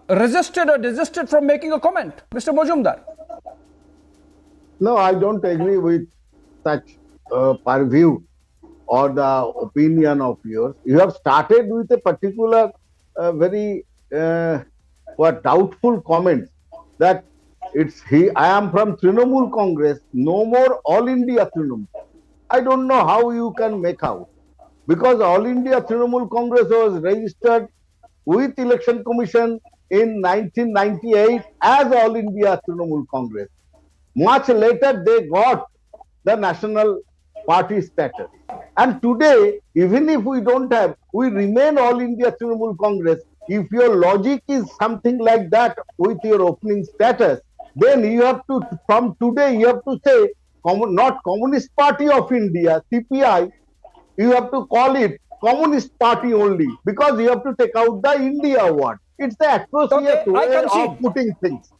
resisted or desisted from making a comment. Mr. Majumdar. No, I don't agree with such purview or the opinion of yours. You have started with a particular very doubtful comments that I am from Trinamool Congress, no more All India Trinamool. I don't know how you can make out, because All India Trinamool Congress was registered with Election Commission in 1998 as All India Trinamool Congress. Much later they got the national party status. And today, even if we don't have, we remain All India Trinamool Congress. If your logic is something like that with your opening status, then you have to, from today, you have to say, not Communist Party of India, CPI, you have to call it Communist Party only, because you have to take out the India word. It's the associate way of putting things.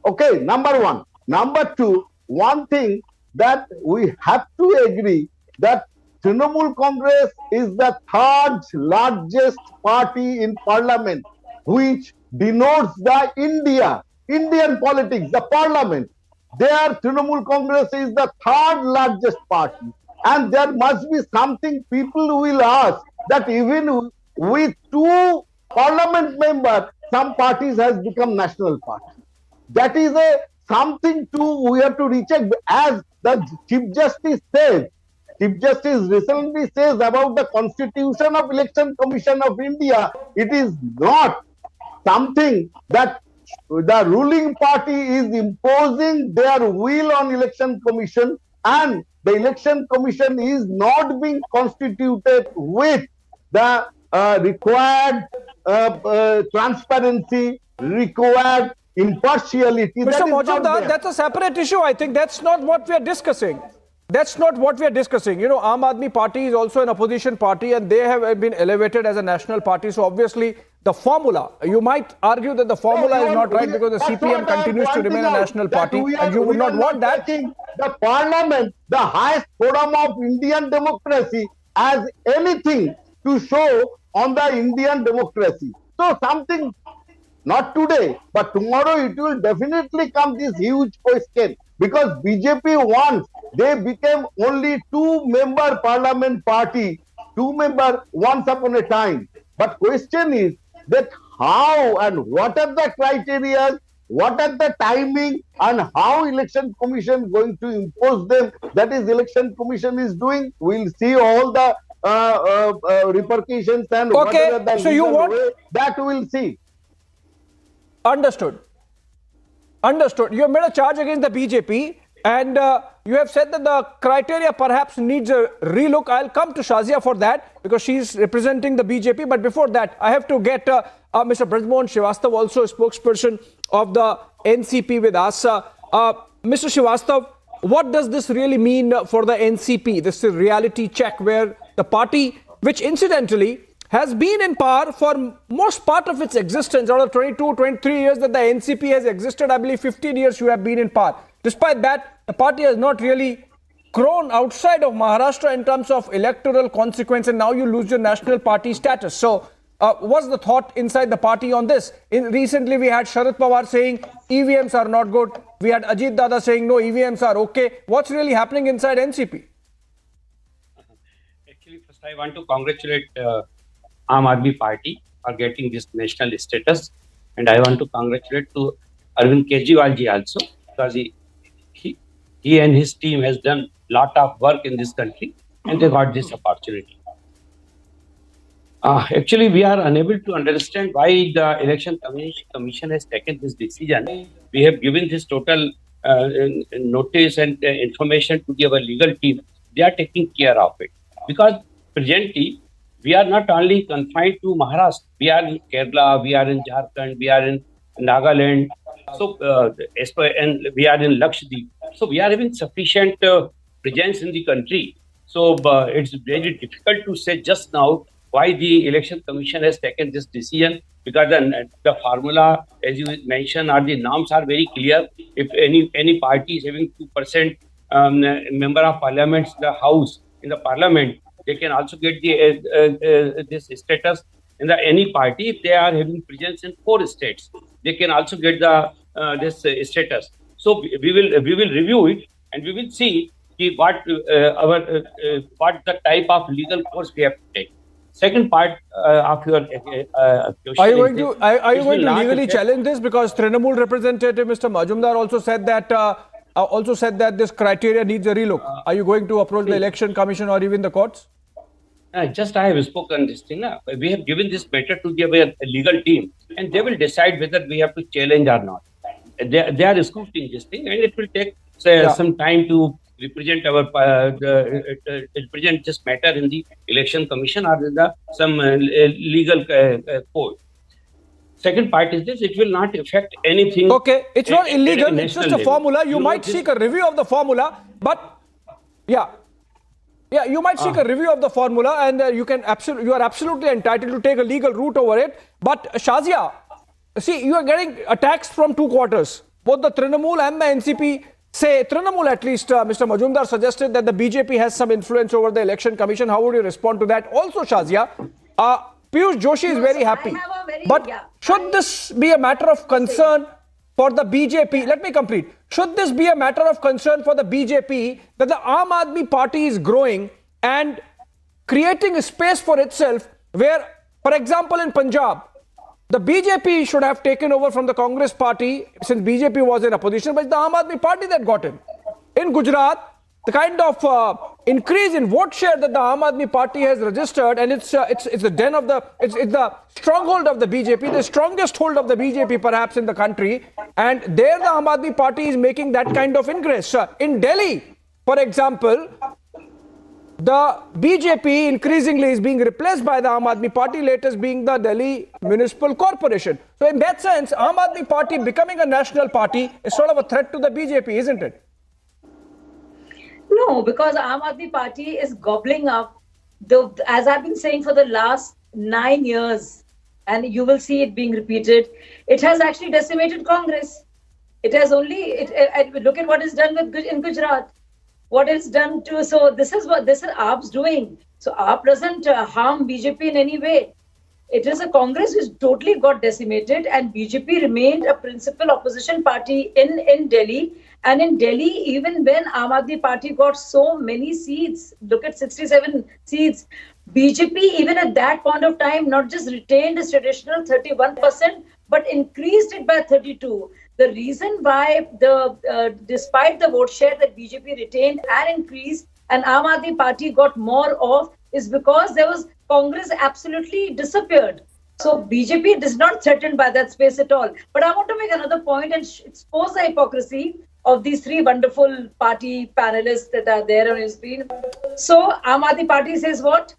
Okay, number one. Number two, one thing that we have to agree that Trinamool Congress is the third largest party in parliament, which denotes the Indian politics, the parliament. There, Trinamool Congress is the third largest party. And there must be something people will ask, that even with 2 parliament members, some parties has become national party. That is something we have to recheck. As the Chief Justice says, Chief Justice recently says about the Constitution of Election Commission of India, it is not something that the ruling party is imposing their will on Election Commission, and the Election Commission is not being constituted with the required transparency, required impartiality. Mr. Majumdar, that's a separate issue. I think that's not what we are discussing. That's not what we are discussing. You know, Aam Aadmi Party is also an opposition party, and they have been elevated as a national party. So obviously, the formula, you might argue that the formula is not right because the CPM continues to remain a national party, and you would not want that. The parliament, the highest forum of Indian democracy, as anything to show on the Indian democracy. So something, not today, but tomorrow it will definitely come this huge question, because BJP wants, they became only 2-member parliament party, 2-member once upon a time. But question is that how and what are the criteria, what are the timing, and how Election Commission going to impose them? That is, Election Commission is doing. We'll see all the repercussions and whatever the so you want way, that we'll see. Understood. Understood. You have made a charge against the BJP, and you have said that the criteria perhaps needs a relook. I'll come to Shazia for that, because she's representing the BJP. But before that, I have to get Mr. Brajmohan Srivastav, also a spokesperson of the NCP, with us. Mr. Srivastav, what does this really mean for the NCP? This is a reality check where the party, which incidentally has been in power for most part of its existence, out of 22, 23 years that the NCP has existed, I believe 15 years you have been in power. Despite that, the party has not really grown outside of Maharashtra in terms of electoral consequence, and now you lose your national party status. So, what's the thought inside the party on this? Recently, we had Sharad Pawar saying EVMs are not good. We had Ajit Dada saying no, EVMs are okay. What's really happening inside NCP? Actually, first I want to congratulate Aam Aadmi Party for getting this national status, and I want to congratulate to Arvind Kejriwal ji also, because he and his team has done lot of work in this country, and they got this opportunity. Actually, we are unable to understand why the Election Commission has taken this decision. We have given this total notice and information to our legal team. They are taking care of it, because presently we are not only confined to Maharashtra. We are in Kerala, we are in Jharkhand, we are in Nagaland, and we are in Lakshadweep. So we are having sufficient presence in the country. So it's very difficult to say just now why the Election Commission has taken this decision, because the formula, as you mentioned, or the norms are very clear. If any party is having 2% member of parliament in the house, in the parliament, they can also get the this status in any party. If they are having presence in 4 states, they can also get the this status. So we will review it, and we will see what the type of legal course we have to take. Second part of your question. Are you going to legally challenge this? Because Trinamool representative Mr. Majumdar also said that this criteria needs a relook. Are you going to approach the Election Commission or even the courts? Just I have spoken this thing. We have given this matter to the legal team, and they will decide whether we have to challenge or not. They are scrutinizing this thing, and it will take some time to represent represent this matter in the Election Commission or in some legal court. Second part is this: it will not affect anything. Okay, it's not at illegal. It's national just a level. formula. You know, might this- seek a review of the formula, but yeah. Yeah, you might seek a review of the formula, and you are absolutely entitled to take a legal route over it. But Shazia, see, you are getting attacks from two quarters. Both the Trinamool and the NCP say, Trinamool at least, Mr. Majumdar suggested that the BJP has some influence over the election commission. How would you respond to that? Also, Shazia, Piyush Joshi is very happy. But should this be a matter of concern for the BJP? Let me complete. Should this be a matter of concern for the BJP that the Aam Aadmi Party is growing and creating a space for itself where, for example, in Punjab, the BJP should have taken over from the Congress party since BJP was in opposition, but it's the Aam Aadmi Party that got in. In Gujarat, the kind of increase in vote share that the Aam Aadmi Party has registered, and it's the den of the, it's the stronghold of the BJP, the strongest hold of the BJP perhaps in the country, and there the Aam Aadmi Party is making that kind of ingress. In Delhi, for example, the BJP increasingly is being replaced by the Aam Aadmi Party, latest being the Delhi Municipal Corporation. So in that sense, Aam Aadmi Party becoming a national party is sort of a threat to the BJP, isn't it? No, because Aam Aadmi Party is gobbling up as I've been saying for the last 9 years, and you will see it being repeated. It has actually decimated Congress. It has only look at what is done in Gujarat. What is done to, so this is AAP's doing. So AAP doesn't harm BJP in any way. It is a Congress which totally got decimated, and BJP remained a principal opposition party in Delhi. And in Delhi, even when Aam Aadmi Party got so many seats, look at 67 seats, BJP even at that point of time not just retained its traditional 31%, but increased it by 32%. The reason why despite the vote share that BJP retained and increased and Aam Aadmi Party got more of is because there was Congress absolutely disappeared. So BJP is not threatened by that space at all. But I want to make another point and expose the hypocrisy of these three wonderful party panelists that are there on your screen. So Aam Aadmi Party says what?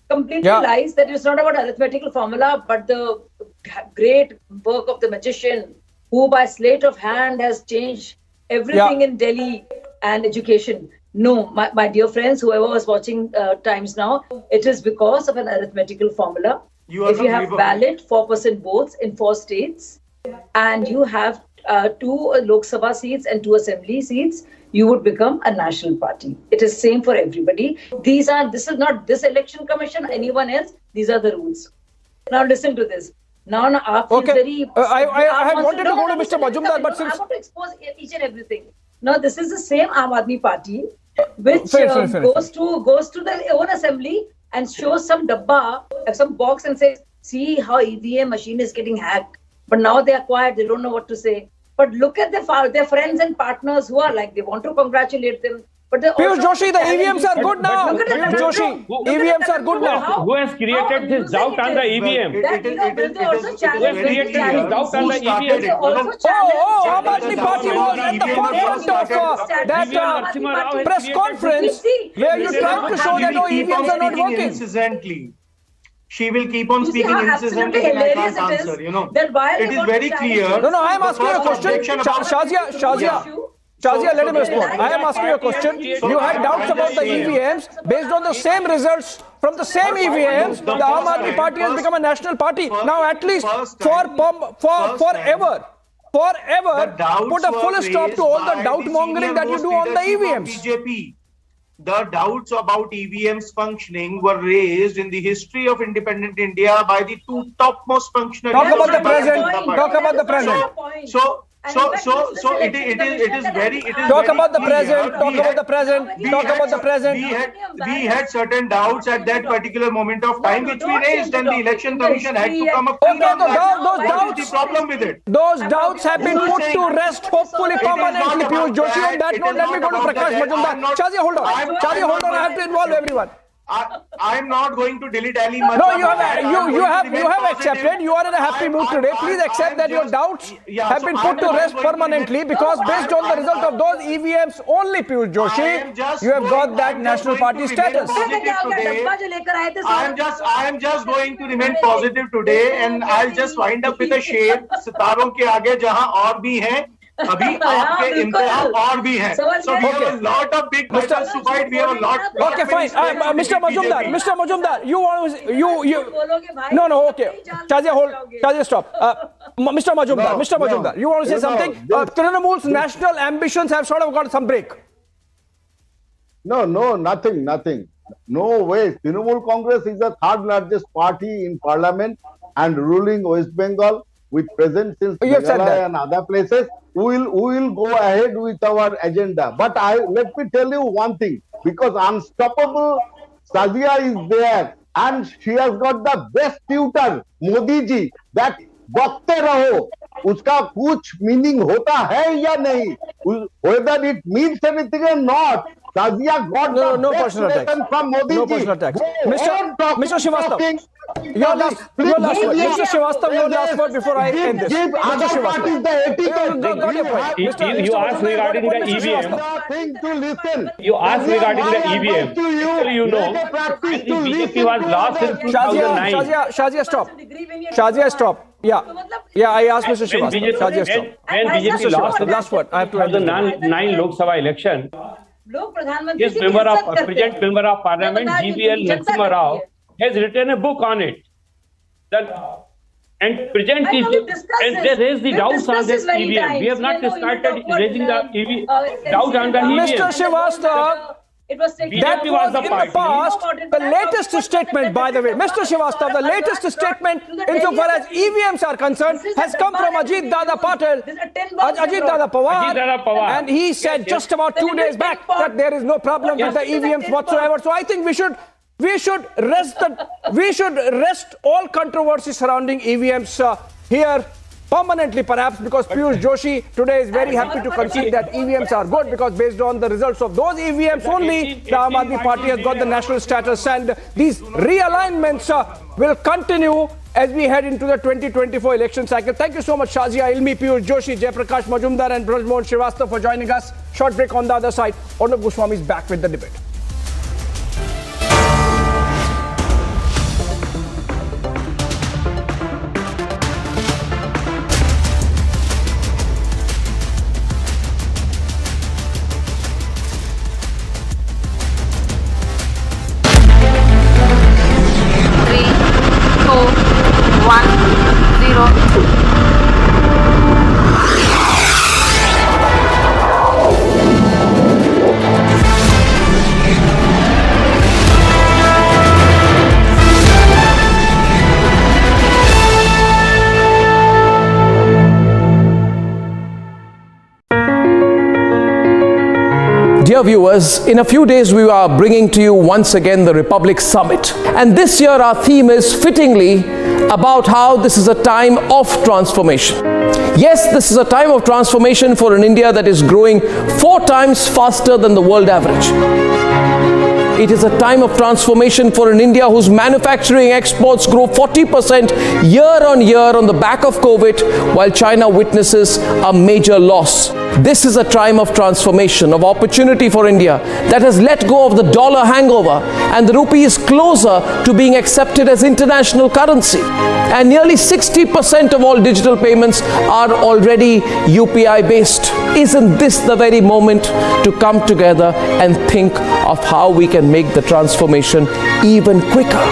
Completely lies that it's not about arithmetical formula, but the great work of the magician who by sleight of hand has changed everything in Delhi and education. No, my dear friends, whoever was watching Times Now, it is because of an arithmetical formula. If you have valid 4% votes in 4 states and you have 2 Lok Sabha seats and 2 assembly seats, you would become a national party. It is same for everybody. This is not this election commission, anyone else. These are the rules. Now listen to this. Now, okay. I had wanted to go to Mr. Majumdar, but since I want to expose each and everything. Now, this is the same Aam Aadmi Party, which goes to their own assembly and shows some dabba, some box, and says, "See how EVM machine is getting hacked." But now they are quiet; they don't know what to say. But look at their friends and partners who are like they want to congratulate them. But Piyush Joshi, the EVMs are good now. Piyush Joshi, EVMs are good now. Who has created this doubt on the EVM? Who has created this doubt on the EVM? Aam Aadmi Party was at the forefront of that press conference where you tried to show that EVMs are not working. Incessantly. She will keep on speaking incessantly and I can't answer, It is very clear. No, I am asking a question. Shazia, let him respond. I am asking you a question. You had doubts about the EVMs. Based on the same results from the same EVMs, the Aam Aadmi Party has become a national party. Now, at least forever, put a full stop to all the doubt mongering that you do on the EVMs. BJP. The doubts about EVMs functioning were raised in the history of independent India by the 2 topmost functionaries. Talk about the present. Talk about the present. So it is very. Talk about the present. Talk about the present. Talk about the present. We had certain doubts at that particular moment of time, which we raised, and the election commission had to come up. Okay, those doubts. The problem with it. Those doubts have been put to rest, hopefully permanently. Piyush Joshi, on that note, let me go to Prakash Majumdar. Shazia, hold on. I have to involve everyone. I'm not going to dilly-dally much. No, you have accepted. You are in a happy mood today. Please accept that your doubts have been put to rest permanently, because based on the result of those EVMs only, Piyush Joshi, you have got that national party status. I am just going to remain positive today, and I'll just wind up with a shade. सितारों के आगे जहां और भी हैं, अभी आपके इम्तिहान और भी हैं. So we have a lot of big battles to fight. We have a lot. Okay, fine. Mr. Majumdar, you want to No, okay. Shazia, hold. Shazia, stop. Mr. Majumdar, you want to say something? Trinamool's national ambitions have sort of got some break. No, nothing. No way. Trinamool Congress is the third largest party in parliament and ruling West Bengal, with presence in Meghalaya and other places. We will go ahead with our agenda. But let me tell you one thing, because unstoppable Shazia is there, and she has got the best tutor, Modi ji, that बकते रहो, उसका कुछ meaning होता है या नहीं, whether it means anything or not. Shazia got no personal attacks from Modi ji. No personal attacks. Mr. Srivastava, your last word. Mr. Srivastava, your last word before I end this. Mr. Srivastava, you asked regarding the EVM. You asked regarding the EVM. You know, the BJP was lost in 2009. Shazia, stop. Yeah, I asked Mr. Srivastava. Shazia, stop. When BJP lost the last word, I have to end the 2009 Lok Sabha election, his present member of parliament, GVL Narasimha Rao, has written a book on it. And present is, and they raised the doubts on this EVM. We have not started raising the doubts on the EVM. Mr. Srivastava, that was in the past. The latest statement, by the way, Mr. Srivastava, the latest statement insofar as EVMs are concerned has come from Ajit Dada Pawar, and he said just about 2 days back that there is no problem with the EVMs whatsoever. So I think we should rest all controversy surrounding EVMs here permanently, perhaps, because Piyush Joshi today is very happy to concede that EVMs are good, because based on the results of those EVMs only, the Aam Aadmi Party has got the national status, and these realignments will continue as we head into the 2024 election cycle. Thank you so much, Shazia Ilmi, Piyush Joshi, Jaiprakash Majumdar and Brajmohan Srivastava for joining us. Short break on the other side. Arnab Goswami is back with the debate. Dear viewers, in a few days we are bringing to you once again the Republic Summit. And this year our theme is fittingly about how this is a time of transformation. Yes, this is a time of transformation for an India that is growing 4 times faster than the world average. It is a time of transformation for an India whose manufacturing exports grow 40% year on year on the back of COVID, while China witnesses a major loss. This is a time of transformation, of opportunity for India that has let go of the dollar hangover, and the rupee is closer to being accepted as international currency. And nearly 60% of all digital payments are already UPI based. Isn't this the very moment to come together and think of how we can make the transformation even quicker?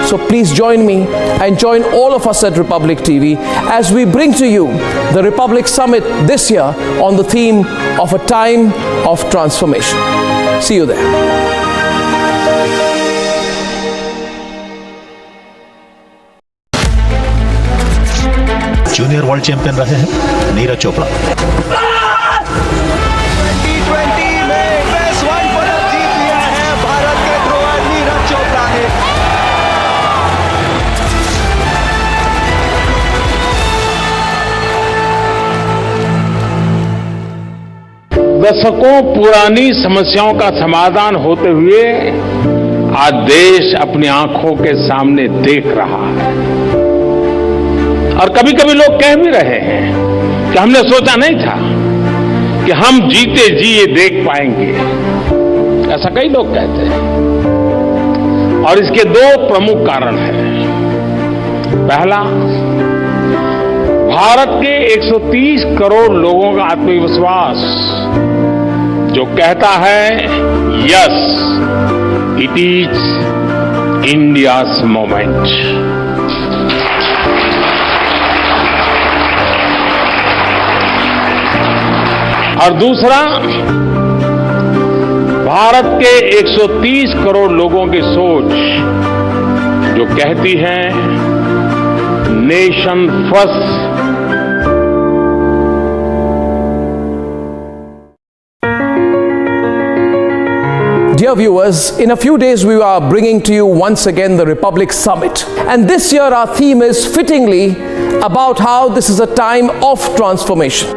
So please join me and join all of us at Republic TV as we bring to you the Republic Summit this year on the theme of a time of transformation. See you there. Junior world champion रहे हैं नीरज चोपड़ा। 2020 में best one पदक जीत लिया है भारत के thrower Neeraj Chopra ने। दशकों पुरानी समस्याओं का समाधान होते हुए आज देश अपनी आंखों के सामने देख रहा है। और कभी कभी लोग कह भी रहे हैं कि हमने सोचा नहीं था कि हम जीते जी ये देख पाएंगे। ऐसा कई लोग कहते हैं। और इसके दो प्रमुख कारण हैं। पहला, भारत के 130 करोड़ लोगों का आत्मविश्वास जो कहता है yes, it is India's moment. और दूसरा, भारत के 130 करोड़ लोगों की सोच जो कहती है nation first. Dear viewers, in a few days we are bringing to you once again the Republic Summit. And this year our theme is fittingly about how this is a time of transformation.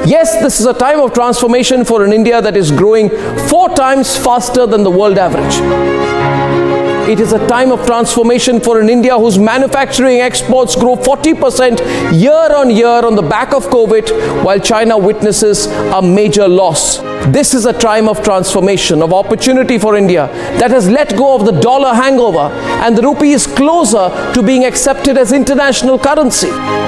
Yes, this is a time of transformation for an India that is growing 4 times faster than the world average. It is a time of transformation for an India whose manufacturing exports grow 40% year on year on the back of COVID, while China witnesses a major loss. This is a time of transformation, of opportunity for India that has let go of the dollar hangover, and the rupee is closer to being accepted as international currency.